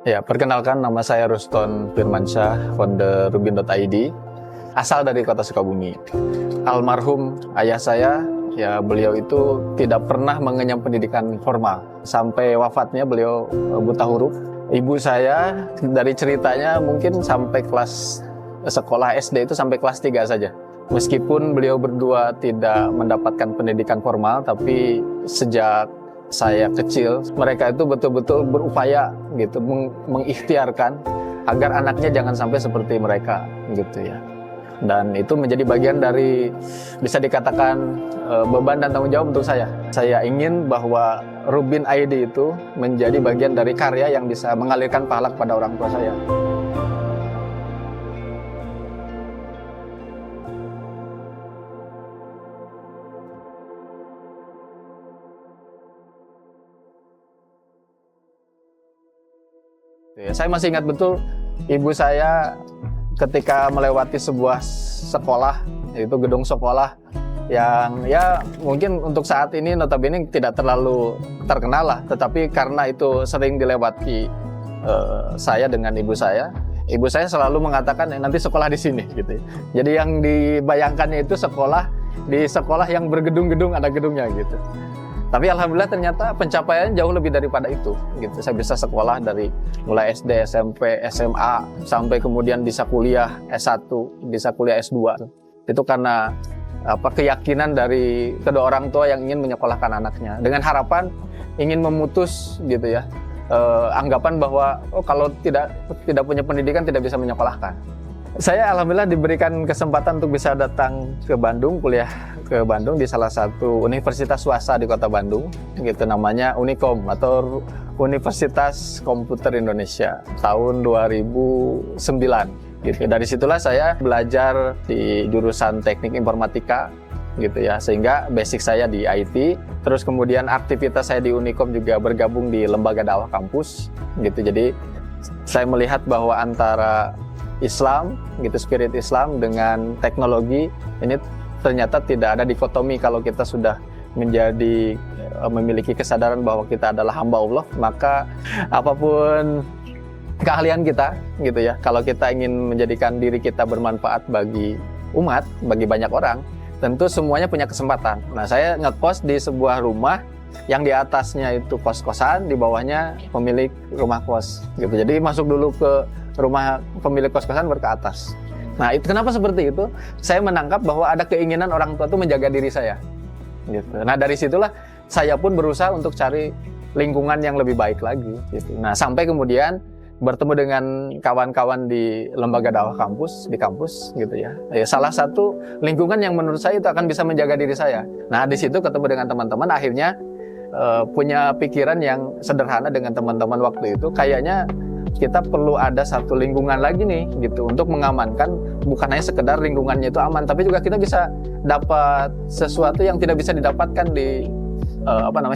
Ya, perkenalkan nama saya Ruston Firmansyah, founder Rubin.id, asal dari kota Sukabumi. Almarhum ayah saya, ya beliau itu tidak pernah mengenyam pendidikan formal. Sampai wafatnya beliau buta huruf. Ibu saya dari ceritanya mungkin sampai kelas sekolah SD itu sampai kelas 3 saja. Meskipun beliau berdua tidak mendapatkan pendidikan formal, tapi sejak saya kecil, mereka itu betul-betul berupaya gitu mengikhtiarkan agar anaknya jangan sampai seperti mereka gitu ya. Dan itu menjadi bagian dari, bisa dikatakan, beban dan tanggung jawab untuk saya. Saya ingin bahwa Rubin.id itu menjadi bagian dari karya yang bisa mengalirkan pahala kepada orang tua saya. Saya masih ingat betul ibu saya ketika melewati sebuah sekolah, yaitu gedung sekolah yang ya mungkin untuk saat ini notabene tidak terlalu terkenal lah, tetapi karena itu sering dilewati saya dengan ibu saya selalu mengatakan nanti sekolah di sini gitu. Jadi yang dibayangkannya itu sekolah di sekolah yang bergedung-gedung, ada gedungnya gitu. Tapi alhamdulillah ternyata pencapaian jauh lebih daripada itu gitu. Saya bisa sekolah dari mulai SD, SMP, SMA sampai kemudian bisa kuliah S1, bisa kuliah S2. Itu karena keyakinan dari kedua orang tua yang ingin menyekolahkan anaknya dengan harapan ingin memutus gitu ya. Anggapan bahwa kalau tidak punya pendidikan tidak bisa menyekolahkan. Saya alhamdulillah diberikan kesempatan untuk bisa datang ke Bandung, kuliah ke Bandung di salah satu universitas swasta di kota Bandung, gitu namanya Unikom atau Universitas Komputer Indonesia tahun 2009. Gitu. Dari situlah saya belajar di jurusan Teknik Informatika, gitu ya, sehingga basic saya di IT. Terus kemudian aktivitas saya di Unikom juga bergabung di lembaga dakwah kampus, gitu. Jadi saya melihat bahwa antara Islam, gitu, spirit Islam dengan teknologi ini ternyata tidak ada dikotomi. Kalau kita sudah memiliki kesadaran bahwa kita adalah hamba Allah, maka apapun keahlian kita, gitu ya, kalau kita ingin menjadikan diri kita bermanfaat bagi umat, bagi banyak orang, tentu semuanya punya kesempatan. Nah, saya ngekos di sebuah rumah yang di atasnya itu kos-kosan, di bawahnya pemilik rumah kos, gitu. Jadi masuk dulu ke rumah pemilik kos-kosan baru ke atas. Nah, itu kenapa seperti itu? Saya menangkap bahwa ada keinginan orang tua itu menjaga diri saya. Gitu. Nah, dari situlah saya pun berusaha untuk cari lingkungan yang lebih baik lagi. Gitu. Nah, sampai kemudian bertemu dengan kawan-kawan di lembaga dakwah kampus, di kampus, gitu ya. Salah satu lingkungan yang menurut saya itu akan bisa menjaga diri saya. Nah, di situ ketemu dengan teman-teman, akhirnya punya pikiran yang sederhana dengan teman-teman waktu itu. Kayaknya kita perlu ada satu lingkungan lagi nih gitu untuk mengamankan, bukan hanya sekedar lingkungannya itu aman, tapi juga kita bisa dapat sesuatu yang tidak bisa didapatkan di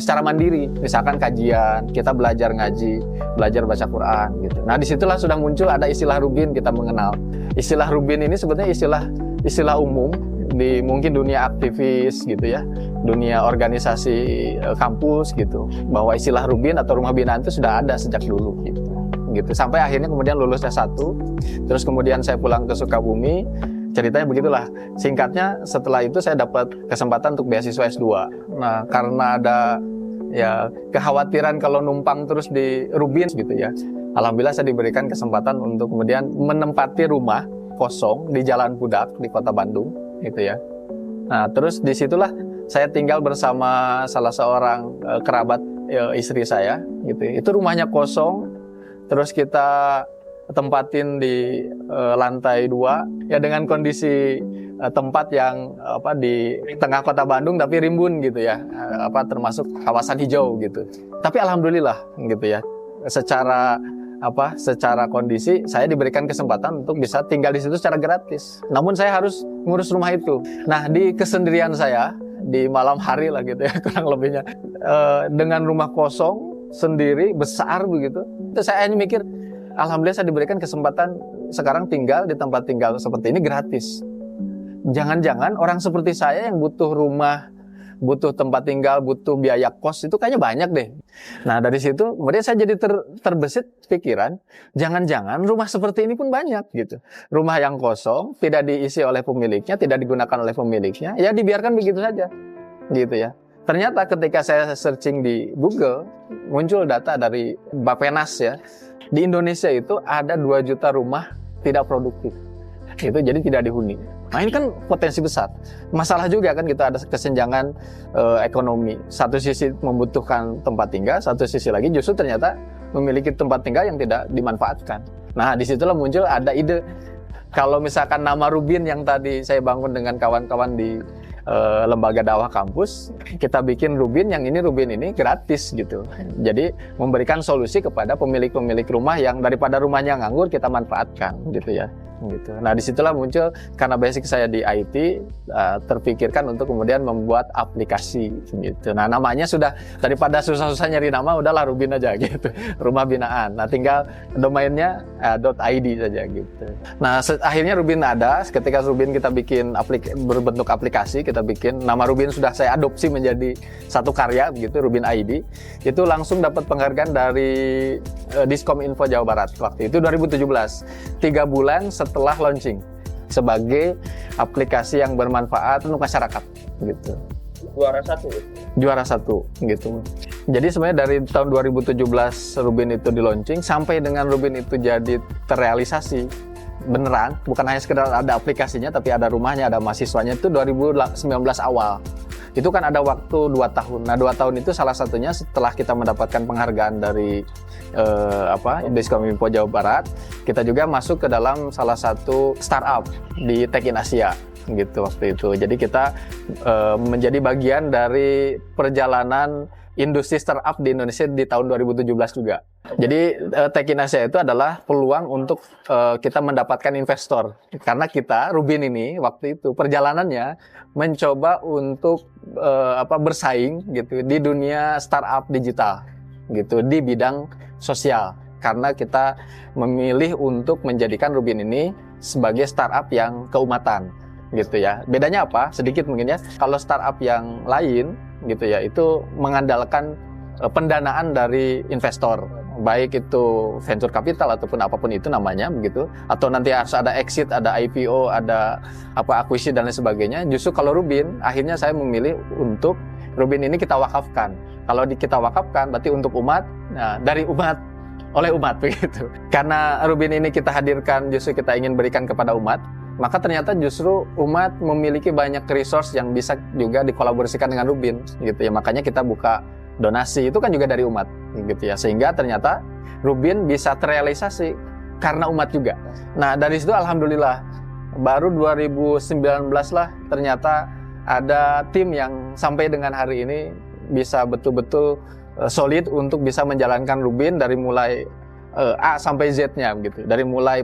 secara mandiri. Misalkan kajian, kita belajar ngaji, belajar baca Quran gitu. Nah, disitulah sudah muncul ada istilah Rubin, kita mengenal. Istilah Rubin ini sebetulnya istilah umum di mungkin dunia aktivis gitu ya, dunia organisasi kampus gitu, bahwa istilah Rubin atau rumah binaan itu sudah ada sejak dulu gitu. Sampai akhirnya kemudian lulus S1, terus kemudian saya pulang ke Sukabumi. Ceritanya begitulah. Singkatnya, setelah itu saya dapat kesempatan untuk beasiswa S2. Nah, karena ada ya kekhawatiran kalau numpang terus di Rubin gitu ya, alhamdulillah saya diberikan kesempatan untuk kemudian menempati rumah kosong di Jalan Pudak di kota Bandung gitu ya. Nah, terus disitulah saya tinggal bersama salah seorang kerabat istri saya gitu. Itu rumahnya kosong. Terus kita tempatin di lantai 2 ya, dengan kondisi tempat yang di tengah kota Bandung tapi rimbun gitu ya, termasuk kawasan hijau gitu. Tapi alhamdulillah gitu ya, secara kondisi saya diberikan kesempatan untuk bisa tinggal di situ secara gratis. Namun saya harus ngurus rumah itu. Nah, di kesendirian saya di malam hari lah gitu ya, kurang lebihnya, dengan rumah kosong sendiri besar begitu, saya hanya mikir, alhamdulillah saya diberikan kesempatan sekarang tinggal di tempat tinggal seperti ini gratis. Jangan-jangan orang seperti saya yang butuh rumah butuh tempat tinggal, butuh biaya kos, itu kayaknya banyak deh. Nah dari situ kemudian saya jadi terbesit pikiran, jangan-jangan rumah seperti ini pun banyak gitu. Rumah yang kosong, tidak diisi oleh pemiliknya, tidak digunakan oleh pemiliknya, ya dibiarkan begitu saja gitu ya. Ternyata ketika saya searching di Google, muncul data dari Bappenas ya, di Indonesia itu ada 2 juta rumah tidak produktif. Itu jadi tidak dihuni. Nah ini kan potensi besar. Masalah juga kan kita ada kesenjangan ekonomi. Satu sisi membutuhkan tempat tinggal, satu sisi lagi justru ternyata memiliki tempat tinggal yang tidak dimanfaatkan. Nah disitulah muncul ada ide. Kalau misalkan nama Rubin yang tadi saya bangun dengan kawan-kawan di lembaga dakwah kampus, kita bikin Rubin yang ini Rubin ini gratis gitu. Jadi memberikan solusi kepada pemilik-pemilik rumah yang daripada rumahnya nganggur kita manfaatkan gitu ya. Gitu. Nah disitulah muncul karena basic saya di IT, terpikirkan untuk kemudian membuat aplikasi gitu. Nah namanya sudah daripada susah-susah nyari nama, udahlah Rubin aja gitu, rumah binaan. Nah tinggal domainnya .id saja gitu. Nah akhirnya Rubin ada. Ketika Rubin kita bikin berbentuk aplikasi, kita bikin nama Rubin sudah saya adopsi menjadi satu karya begitu, Rubin ID. Itu langsung dapat penghargaan dari Diskominfo Jawa Barat waktu itu 2017, 3 bulan setelah launching sebagai aplikasi yang bermanfaat untuk masyarakat gitu. Juara satu gitu. Jadi sebenarnya dari tahun 2017 Rubin itu di launching sampai dengan Rubin itu jadi terrealisasi beneran, bukan hanya sekedar ada aplikasinya tapi ada rumahnya, ada mahasiswanya, itu 2019 awal. Itu kan ada waktu 2 tahun. Nah 2 tahun itu salah satunya setelah kita mendapatkan penghargaan dari Diskominfo Jawa Barat, kita juga masuk ke dalam salah satu startup di Tech in Asia gitu waktu itu. Jadi kita menjadi bagian dari perjalanan industri startup di Indonesia di tahun 2017 juga. Jadi Tech in Asia itu adalah peluang untuk kita mendapatkan investor. Karena kita Rubin ini waktu itu perjalanannya mencoba untuk bersaing gitu di dunia startup digital gitu di bidang sosial. Karena kita memilih untuk menjadikan Rubin ini sebagai startup yang keumatan gitu ya. Bedanya apa? Sedikit mungkin ya. Kalau startup yang lain gitu ya, itu mengandalkan pendanaan dari investor, baik itu venture capital ataupun apapun itu namanya begitu, atau nanti harus ada exit, ada IPO, ada akuisisi dan lain sebagainya. Justru kalau Rubin, akhirnya saya memilih untuk Rubin ini kita wakafkan. Kalau kita wakafkan berarti untuk umat, nah dari umat, oleh umat begitu. Karena Rubin ini kita hadirkan justru kita ingin berikan kepada umat, maka ternyata justru umat memiliki banyak resource yang bisa juga dikolaborasikan dengan Rubin gitu ya. Makanya kita buka donasi, itu kan juga dari umat gitu ya. Sehingga ternyata Rubin bisa terrealisasi karena umat juga. Nah dari situ alhamdulillah baru 2019 lah ternyata ada tim yang sampai dengan hari ini bisa betul-betul solid untuk bisa menjalankan Rubin dari mulai A sampai Z-nya gitu. Dari mulai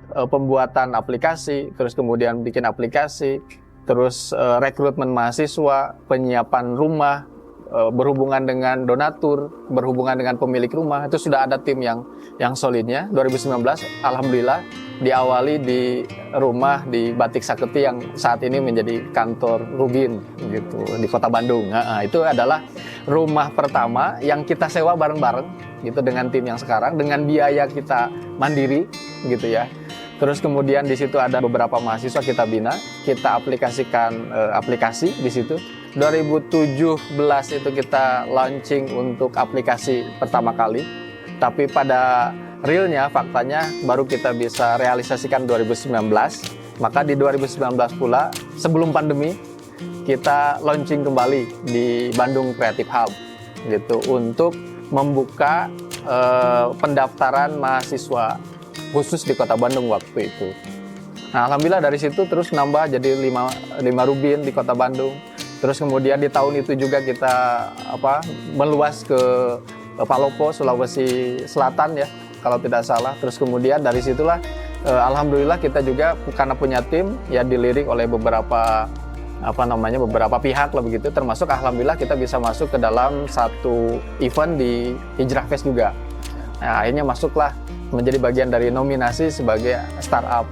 pembuatan aplikasi, terus kemudian bikin aplikasi, terus rekrutmen mahasiswa, penyiapan rumah, berhubungan dengan donatur, berhubungan dengan pemilik rumah, itu sudah ada tim yang solidnya. 2019 alhamdulillah diawali di rumah di Batik Saketi yang saat ini menjadi kantor Rubin gitu di Kota Bandung. Nah, itu adalah rumah pertama yang kita sewa bareng-bareng gitu dengan tim yang sekarang, dengan biaya kita mandiri gitu ya. Terus kemudian di situ ada beberapa mahasiswa kita bina, kita aplikasikan aplikasi di situ. 2017 itu kita launching untuk aplikasi pertama kali, tapi pada realnya, faktanya baru kita bisa realisasikan 2019. Maka di 2019 pula, sebelum pandemi, kita launching kembali di Bandung Creative Hub gitu untuk membuka pendaftaran mahasiswa khusus di Kota Bandung waktu itu. Nah, alhamdulillah dari situ terus nambah jadi 5 Rubin di Kota Bandung. Terus kemudian di tahun itu juga kita meluas ke Palopo, Sulawesi Selatan ya, kalau tidak salah. Terus kemudian dari situlah alhamdulillah kita juga karena punya tim ya dilirik oleh beberapa pihak lah begitu, termasuk alhamdulillah kita bisa masuk ke dalam satu event di Hijrah Fest juga. Nah, akhirnya masuklah menjadi bagian dari nominasi sebagai startup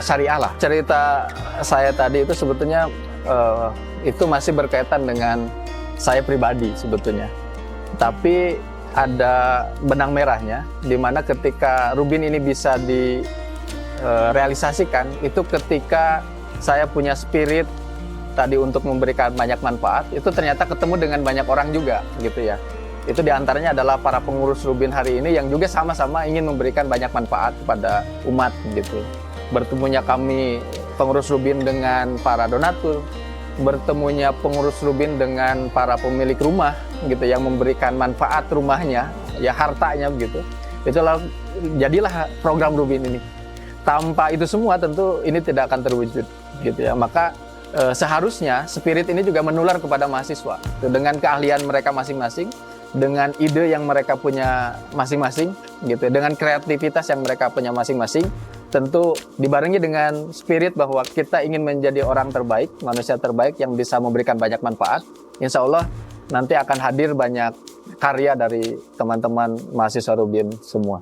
syariah lah. Cerita saya tadi itu sebetulnya itu masih berkaitan dengan saya pribadi sebetulnya. Tapi ada benang merahnya, di mana ketika Rubin ini bisa direalisasikan, itu ketika saya punya spirit tadi untuk memberikan banyak manfaat, itu ternyata ketemu dengan banyak orang juga, gitu ya. Itu diantaranya adalah para pengurus Rubin hari ini yang juga sama-sama ingin memberikan banyak manfaat kepada umat, gitu. Bertemunya kami pengurus Rubin dengan para donatur, bertemunya pengurus Rubin dengan para pemilik rumah gitu yang memberikan manfaat rumahnya, ya hartanya begitu. Itulah jadilah program Rubin ini. Tanpa itu semua tentu ini tidak akan terwujud gitu ya. Maka seharusnya spirit ini juga menular kepada mahasiswa dengan keahlian mereka masing-masing, dengan ide yang mereka punya masing-masing gitu, dengan kreativitas yang mereka punya masing-masing. Tentu dibarengi dengan spirit bahwa kita ingin menjadi orang terbaik, manusia terbaik yang bisa memberikan banyak manfaat. Insya Allah nanti akan hadir banyak karya dari teman-teman mahasiswa Rubin semua.